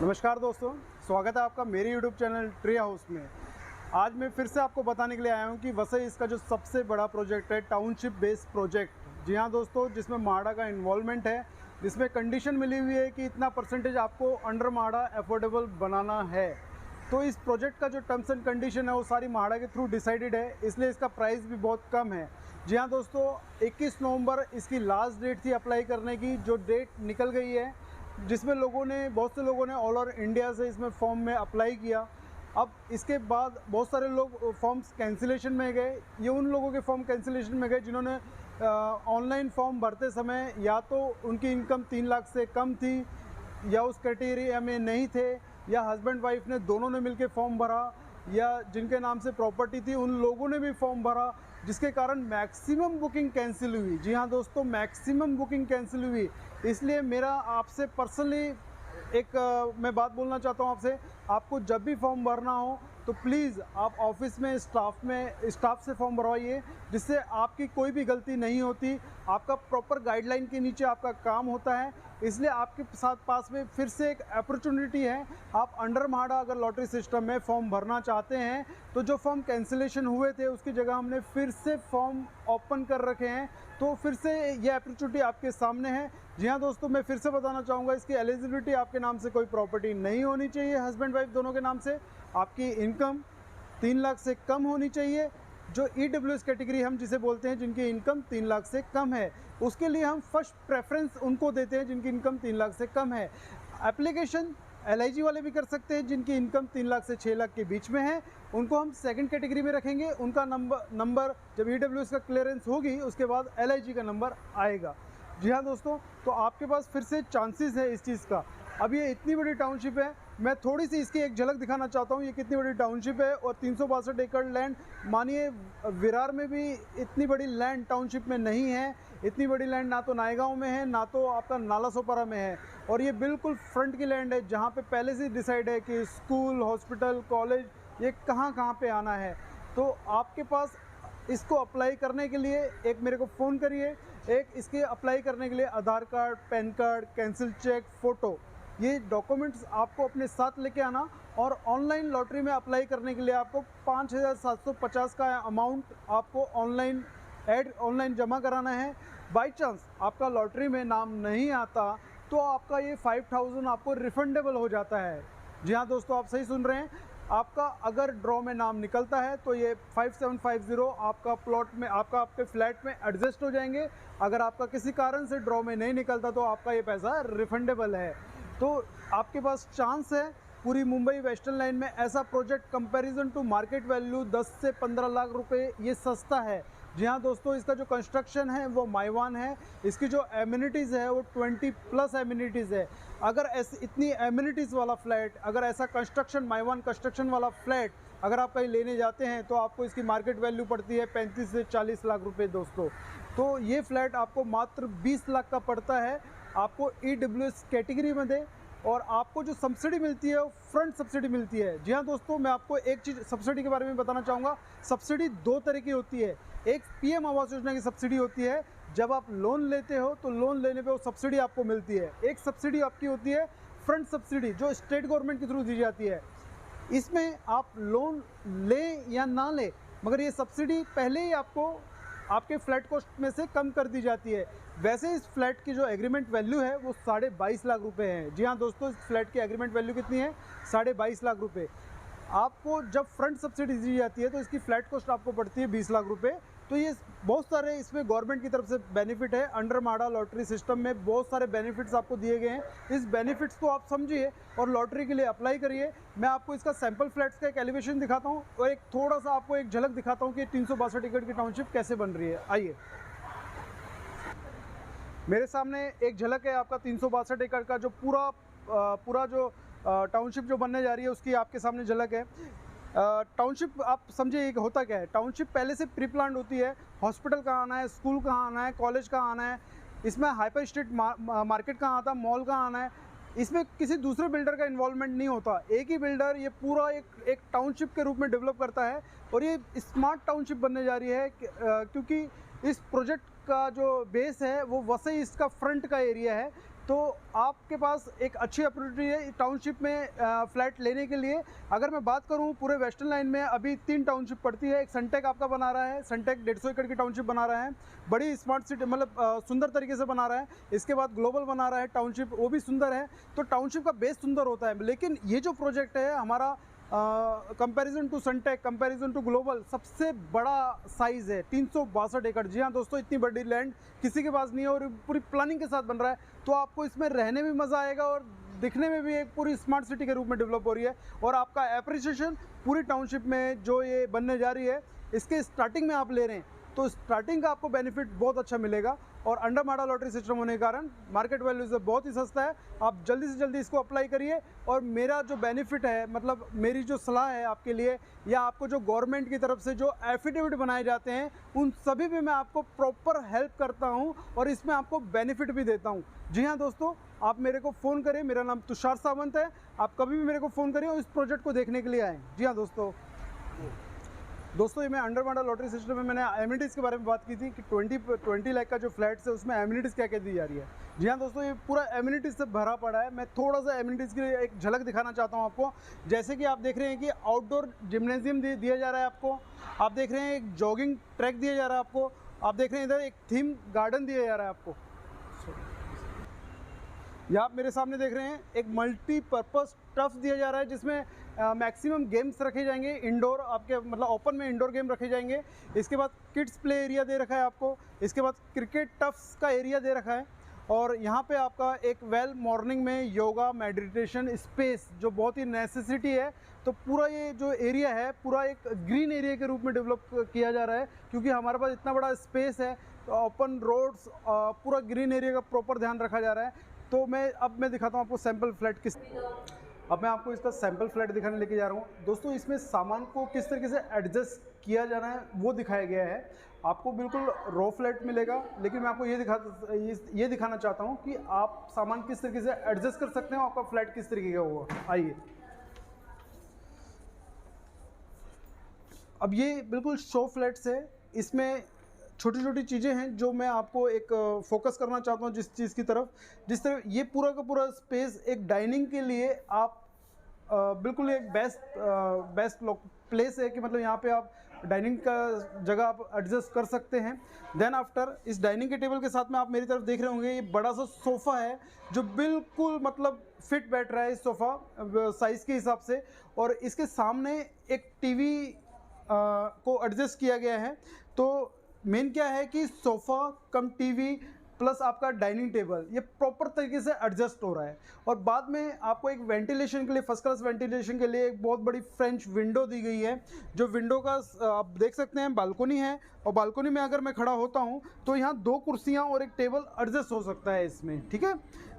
नमस्कार दोस्तों, स्वागत है आपका मेरे YouTube चैनल ट्री हाउस में। आज मैं फिर से आपको बताने के लिए आया हूं कि वसई इसका जो सबसे बड़ा प्रोजेक्ट है टाउनशिप बेस्ड प्रोजेक्ट। जी हां दोस्तों, जिसमें माड़ा का इन्वॉल्वमेंट है, जिसमें कंडीशन मिली हुई है कि इतना परसेंटेज आपको अंडर माड़ा अफोर्डेबल बनाना है। तो इस प्रोजेक्ट का जो टर्म्स एंड कंडीशन है वो सारी माड़ा के थ्रू डिसाइडेड है, इसलिए इसका प्राइस भी बहुत कम है। जी हाँ दोस्तों, 21 नवंबर इसकी लास्ट डेट थी अप्लाई करने की, जो डेट निकल गई है, जिसमें बहुत से लोगों ने ऑल ओवर इंडिया से इसमें फॉर्म में अप्लाई किया। अब इसके बाद बहुत सारे लोग फॉर्म्स कैंसिलेशन में गए। ये उन लोगों के फॉर्म कैंसिलेशन में गए जिन्होंने ऑनलाइन फॉर्म भरते समय या तो उनकी इनकम 3 लाख से कम थी, या उस क्राइटेरिया में नहीं थे, या हस्बैंड वाइफ ने दोनों ने मिलकर फॉर्म भरा, या जिनके नाम से प्रॉपर्टी थी उन लोगों ने भी फॉर्म भरा, जिसके कारण मैक्सिमम बुकिंग कैंसिल हुई। जी हाँ दोस्तों, मैक्सिमम बुकिंग कैंसिल हुई। इसलिए मेरा आपसे पर्सनली मैं बात बोलना चाहता हूँ आपसे, आपको जब भी फॉर्म भरना हो तो प्लीज़ आप ऑफिस में स्टाफ से फॉर्म भरवाइए, जिससे आपकी कोई भी गलती नहीं होती। आपका प्रॉपर गाइडलाइन के नीचे आपका काम होता है। इसलिए आपके साथ पास में फिर से एक अपॉर्चुनिटी है। आप अंडर माड़ा अगर लॉटरी सिस्टम में फॉर्म भरना चाहते हैं तो जो फॉर्म कैंसिलेशन हुए थे उसकी जगह हमने फिर से फॉर्म ओपन कर रखे हैं, तो फिर से ये अपॉर्चुनिटी आपके सामने है। जी हाँ दोस्तों, मैं फिर से बताना चाहूँगा, इसकी एलिजिबिलिटी आपके नाम से कोई प्रॉपर्टी नहीं होनी चाहिए, हस्बैंड वाइफ दोनों के नाम से। आपकी इनकम 3 लाख से कम होनी चाहिए। जो EWS कैटेगरी हम जिसे बोलते हैं, जिनकी इनकम 3 लाख से कम है, उसके लिए हम फर्स्ट प्रेफरेंस उनको देते हैं जिनकी इनकम 3 लाख से कम है। एप्लीकेशन LIG वाले भी कर सकते हैं जिनकी इनकम 3 लाख से 6 लाख के बीच में है, उनको हम सेकंड कैटेगरी में रखेंगे। उनका नंबर जब EWS का क्लियरेंस होगी उसके बाद LIG का नंबर आएगा। जी हाँ दोस्तों, तो आपके पास फिर से चांसेस है इस चीज़ का। अब ये इतनी बड़ी टाउनशिप है, मैं थोड़ी सी इसकी एक झलक दिखाना चाहता हूँ, ये कितनी बड़ी टाउनशिप है। और 362 एकड़ लैंड, मानिए विरार में भी इतनी बड़ी लैंड टाउनशिप में नहीं है। इतनी बड़ी लैंड ना तो नायगांव में है, ना तो आपका नालासोपारा में है। और ये बिल्कुल फ्रंट की लैंड है, जहाँ पे पहले से डिसाइड है कि स्कूल, हॉस्पिटल, कॉलेज ये कहाँ पे आना है। तो आपके पास इसको अप्लाई करने के लिए एक मेरे को फ़ोन करिए। एक इसके अप्लाई करने के लिए Aadhaar card, PAN card, cancel cheque, photo, ये डॉक्यूमेंट्स आपको अपने साथ लेके आना। और ऑनलाइन लॉटरी में अप्लाई करने के लिए आपको 5,750 का अमाउंट आपको ऑनलाइन जमा कराना है। बाई चांस आपका लॉटरी में नाम नहीं आता तो आपका ये 5,000 आपको रिफंडेबल हो जाता है। जी हाँ दोस्तों, आप सही सुन रहे हैं। आपका अगर ड्रॉ में नाम निकलता है तो ये 5750 आपका प्लॉट में, आपके फ्लैट में एडजस्ट हो जाएंगे। अगर आपका किसी कारण से ड्रॉ में नहीं निकलता तो आपका ये पैसा रिफंडेबल है। तो आपके पास चांस है। पूरी मुंबई वेस्टर्न लाइन में ऐसा project comparison to market value 10 से 15 लाख रुपए ये सस्ता है। जी हाँ दोस्तों, इसका जो कंस्ट्रक्शन है वो माइवान है। इसकी जो एमिनिटीज़ है वो 20+ एमिनिटीज़ है। अगर ऐसे इतनी एमिनिटीज़ वाला फ्लैट, अगर ऐसा कंस्ट्रक्शन, माइवान कंस्ट्रक्शन वाला फ्लैट अगर आप कहीं लेने जाते हैं तो आपको इसकी मार्केट वैल्यू पड़ती है 35 से 40 लाख रुपए दोस्तों। तो ये फ्लैट आपको मात्र 20 लाख का पड़ता है, आपको EWS कैटेगरी में दे। और आपको जो सब्सिडी मिलती है वो फ्रंट सब्सिडी मिलती है। जी हाँ दोस्तों, मैं आपको एक चीज़ सब्सिडी के बारे में बताना चाहूँगा। सब्सिडी 2 तरह की होती है। एक PM आवास योजना की सब्सिडी होती है, जब आप लोन लेते हो तो लोन लेने पे वो सब्सिडी आपको मिलती है। एक सब्सिडी आपकी होती है फ्रंट सब्सिडी, जो स्टेट गवर्नमेंट के थ्रू दी जाती है। इसमें आप लोन लें या ना लें, मगर ये सब्सिडी पहले ही आपको आपके फ्लैट कॉस्ट में से कम कर दी जाती है। वैसे इस फ्लैट की जो एग्रीमेंट वैल्यू है वो 22.5 लाख रुपए है। जी हाँ दोस्तों, इस फ्लैट की एग्रीमेंट वैल्यू कितनी है? 22.5 लाख रुपए। आपको जब फ्रंट सब्सिडी दी जाती है तो इसकी फ्लैट कॉस्ट आपको पड़ती है 20 लाख रुपए। तो ये बहुत सारे इसमें गवर्नमेंट की तरफ से बेनिफिट है। अंडर माड़ा लॉटरी सिस्टम में बहुत सारे बेनिफिट्स आपको दिए गए हैं। इस बेनिफिट्स को आप समझिए और लॉटरी के लिए अप्लाई करिए। मैं आपको इसका सैम्पल फ्लैट्स का एक एलिवेशन दिखाता हूँ और एक थोड़ा सा आपको एक झलक दिखाता हूँ कि 362 एकड़ की टाउनशिप कैसे बन रही है। आइए, मेरे सामने एक झलक है आपका 362 एकड़ का, जो पूरा जो टाउनशिप जो बनने जा रही है उसकी आपके सामने झलक है। टाउनशिप आप समझिए एक होता क्या है। टाउनशिप पहले से प्री प्लान्ड होती है। हॉस्पिटल कहाँ आना है, स्कूल कहाँ आना है, कॉलेज कहाँ आना है, इसमें हाइपर स्ट्रीट मार्केट कहाँ आता है, मॉल कहाँ आना है, इसमें किसी दूसरे बिल्डर का इन्वॉल्वमेंट नहीं होता। एक ही बिल्डर ये पूरा एक टाउनशिप के रूप में डेवलप करता है। और ये स्मार्ट टाउनशिप बनने जा रही है क्योंकि इस प्रोजेक्ट का जो बेस है वो वसई इसका फ्रंट का एरिया है। तो आपके पास एक अच्छी अपॉर्चुनिटी है टाउनशिप में फ्लैट लेने के लिए। अगर मैं बात करूं पूरे वेस्टर्न लाइन में अभी 3 टाउनशिप पड़ती है। एक सनटेक आपका बना रहा है, सनटेक 150 एकड़ की टाउनशिप बना रहा है, बड़ी स्मार्ट सिटी मतलब सुंदर तरीके से बना रहा है। इसके बाद ग्लोबल बना रहा है टाउनशिप, वो भी सुंदर है। तो टाउनशिप का बेस सुंदर होता है, लेकिन ये जो प्रोजेक्ट है हमारा comparison to Sunteck, comparison to global सबसे बड़ा साइज़ है 362 एकड़। जी हाँ दोस्तों, इतनी बड़ी लैंड किसी के पास नहीं है और पूरी प्लानिंग के साथ बन रहा है। तो आपको इसमें रहने में मज़ा आएगा और दिखने में भी एक पूरी स्मार्ट सिटी के रूप में डेवलप हो रही है। और आपका एप्रिसिएशन पूरी टाउनशिप में जो ये बनने जा रही है, इसके स्टार्टिंग में आप ले रहे हैं तो स्टार्टिंग का आपको बेनिफिट बहुत अच्छा मिलेगा। और अंडर माडा लॉटरी सिस्टम होने के कारण मार्केट वैल्यू से बहुत ही सस्ता है। आप जल्दी से जल्दी इसको अप्लाई करिए। और मेरा जो बेनिफिट है, मतलब मेरी जो सलाह है आपके लिए, या आपको जो गवर्नमेंट की तरफ से जो एफिडेविट बनाए जाते हैं, उन सभी भी मैं आपको प्रॉपर हेल्प करता हूं और इसमें आपको बेनिफिट भी देता हूं। जी हाँ दोस्तों, आप मेरे को फ़ोन करें, मेरा नाम तुषार सावंत है। आप कभी भी मेरे को फ़ोन करें और इस प्रोजेक्ट को देखने के लिए आएँ। जी हाँ दोस्तों, ये मैं अंडर माडा लॉटरी सिस्टम में मैंने एमिनिटीज़ के बारे में बात की थी कि 20 लाख का जो फ्लैट्स है उसमें एमिनिटीज़ क्या क्या दी जा रही है। जी हाँ दोस्तों, ये पूरा एमिनिटीज़ से भरा पड़ा है। मैं थोड़ा सा एमिनिटीज़ की एक झलक दिखाना चाहता हूँ आपको। जैसे कि आप देख रहे हैं कि आउटडोर जिम्नेजियम दिया जा रहा है आपको। आप देख रहे हैं एक जॉगिंग ट्रैक दिया जा रहा है आपको। आप देख रहे हैं इधर एक थीम गार्डन दिया जा रहा है आपको। यहाँ आप मेरे सामने देख रहे हैं एक मल्टीपर्पज़ टफ दिया जा रहा है, जिसमें मैक्सिमम गेम्स रखे जाएंगे इंडोर, आपके मतलब ओपन में इंडोर गेम रखे जाएंगे। इसके बाद किड्स प्ले एरिया दे रखा है आपको। इसके बाद क्रिकेट टफ्स का एरिया दे रखा है। और यहाँ पे आपका एक वेल मॉर्निंग में योगा मेडिटेशन स्पेस जो बहुत ही नेसेसिटी है। तो पूरा ये जो एरिया है पूरा एक ग्रीन एरिया के रूप में डेवलप किया जा रहा है, क्योंकि हमारे पास इतना बड़ा स्पेस है। तो ओपन रोड्स, पूरा ग्रीन एरिया का प्रॉपर ध्यान रखा जा रहा है। तो मैं दिखाता हूँ आपको सैम्पल फ्लैट अब मैं आपको इसका सैम्पल फ्लैट दिखाने लेके जा रहा हूँ। दोस्तों, इसमें सामान को किस तरीके से एडजस्ट किया जाना है वो दिखाया गया है। आपको बिल्कुल रॉ फ्लैट मिलेगा, लेकिन मैं आपको ये दिखाना चाहता हूँ कि आप सामान किस तरीके से एडजस्ट कर सकते हो, आपका फ्लैट किस तरीके का होगा। आइए, अब ये बिल्कुल शो फ्लैट्स है। इसमें छोटी छोटी चीज़ें हैं जो मैं आपको एक फोकस करना चाहता हूँ जिस चीज़ की तरफ। जिस तरह ये पूरा का पूरा स्पेस एक डाइनिंग के लिए आप बिल्कुल एक बेस्ट प्लेस है कि मतलब यहाँ पे आप डाइनिंग का जगह आप एडजस्ट कर सकते हैं। देन आफ्टर इस डाइनिंग के टेबल के साथ में आप मेरी तरफ देख रहे होंगे ये बड़ा सा सोफ़ा है जो बिल्कुल मतलब फिट बैठ रहा है इस सोफ़ा साइज़ के हिसाब से। और इसके सामने एक टीवी को एडजस्ट किया गया है। तो मेन क्या है कि सोफ़ा कम टीवी प्लस आपका डाइनिंग टेबल ये प्रॉपर तरीके से एडजस्ट हो रहा है। और बाद में आपको एक वेंटिलेशन के लिए, फर्स्ट क्लास वेंटिलेशन के लिए एक बहुत बड़ी फ्रेंच विंडो दी गई है। जो विंडो का आप देख सकते हैं बालकोनी है, और बालकोनी में अगर मैं खड़ा होता हूं तो यहाँ 2 कुर्सियाँ और एक टेबल एडजस्ट हो सकता है इसमें, ठीक है।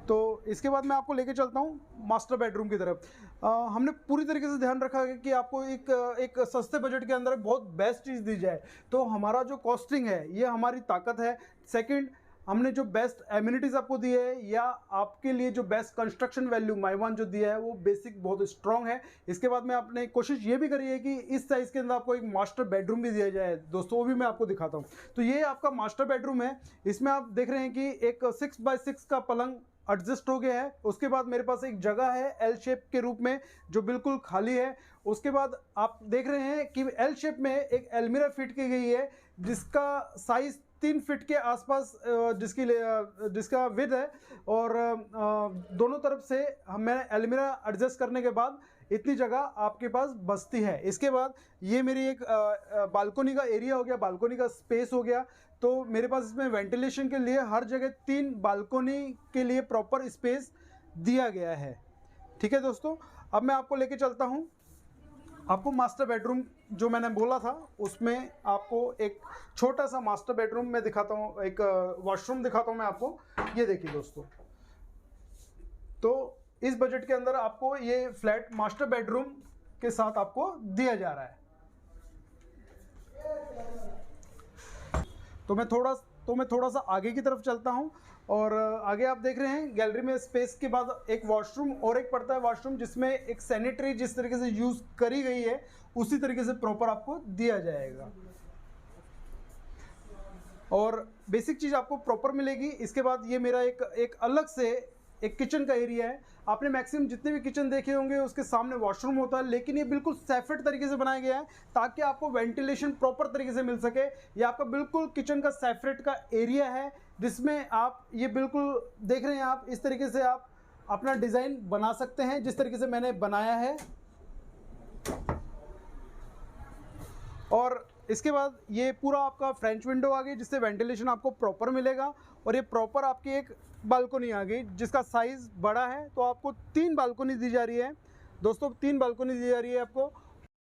तो इसके बाद मैं आपको लेके चलता हूँ मास्टर बेडरूम की तरफ। हमने पूरी तरीके से ध्यान रखा है कि आपको एक सस्ते बजट के अंदर बहुत बेस्ट चीज़ दी जाए। तो हमारा जो कॉस्टिंग है ये हमारी ताकत है। सेकंड, हमने जो बेस्ट एमिनिटीज़ आपको दी है या आपके लिए जो बेस्ट कंस्ट्रक्शन वैल्यू माइवान जो दिया है वो बेसिक बहुत स्ट्रॉन्ग है। इसके बाद में आपने कोशिश ये भी करी है कि इस साइज़ के अंदर आपको एक मास्टर बेडरूम भी दिया जाए दोस्तों, वो भी मैं आपको दिखाता हूँ। तो ये आपका मास्टर बेडरूम है। इसमें आप देख रहे हैं कि एक 6x6 का पलंग एडजस्ट हो गया है। उसके बाद मेरे पास एक जगह है एल शेप के रूप में जो बिल्कुल खाली है। उसके बाद आप देख रहे हैं कि एल शेप में एक अलमीरा फिट की गई है जिसका साइज़ 3 फीट के आसपास जिसका विड्थ है। और दोनों तरफ से मैंने अलमीरा एडजस्ट करने के बाद इतनी जगह आपके पास बचती है। इसके बाद ये मेरी एक बालकोनी का एरिया हो गया, बालकोनी का स्पेस हो गया। तो मेरे पास इसमें वेंटिलेशन के लिए हर जगह 3 बालकोनी के लिए प्रॉपर स्पेस दिया गया है, ठीक है दोस्तों। अब मैं आपको लेके चलता हूँ आपको मास्टर बेडरूम जो मैंने बोला था उसमें आपको एक छोटा सा मास्टर बेडरूम में दिखाता हूँ, एक वॉशरूम दिखाता हूँ मैं आपको। ये देखिए दोस्तों, तो इस बजट के अंदर आपको ये फ्लैट मास्टर बेडरूम के साथ आपको दिया जा रहा है। तो मैं थोड़ा सा आगे की तरफ चलता हूँ। और आगे आप देख रहे हैं गैलरी में स्पेस के बाद एक वॉशरूम और एक पड़ता है वॉशरूम जिसमें एक सैनिटरी जिस तरीके से यूज़ करी गई है उसी तरीके से प्रॉपर आपको दिया जाएगा और बेसिक चीज़ आपको प्रॉपर मिलेगी। इसके बाद ये मेरा एक अलग से एक किचन का एरिया है। आपने मैक्सिमम जितने भी किचन देखे होंगे उसके सामने वॉशरूम होता है, लेकिन ये बिल्कुल सेपरेट तरीके से बनाया गया है ताकि आपको वेंटिलेशन प्रॉपर तरीके से मिल सके। ये आपका बिल्कुल किचन का सेपरेट का एरिया है, जिसमें आप ये बिल्कुल देख रहे हैं, आप इस तरीके से आप अपना डिज़ाइन बना सकते हैं जिस तरीके से मैंने बनाया है। और इसके बाद ये पूरा आपका फ्रेंच विंडो आ गई जिससे वेंटिलेशन आपको प्रॉपर मिलेगा। और ये प्रॉपर आपकी एक बालकनी आ गई जिसका साइज़ बड़ा है, तो आपको 3 बालकनी दी जा रही है दोस्तों, 3 बालकनी दी जा रही है आपको।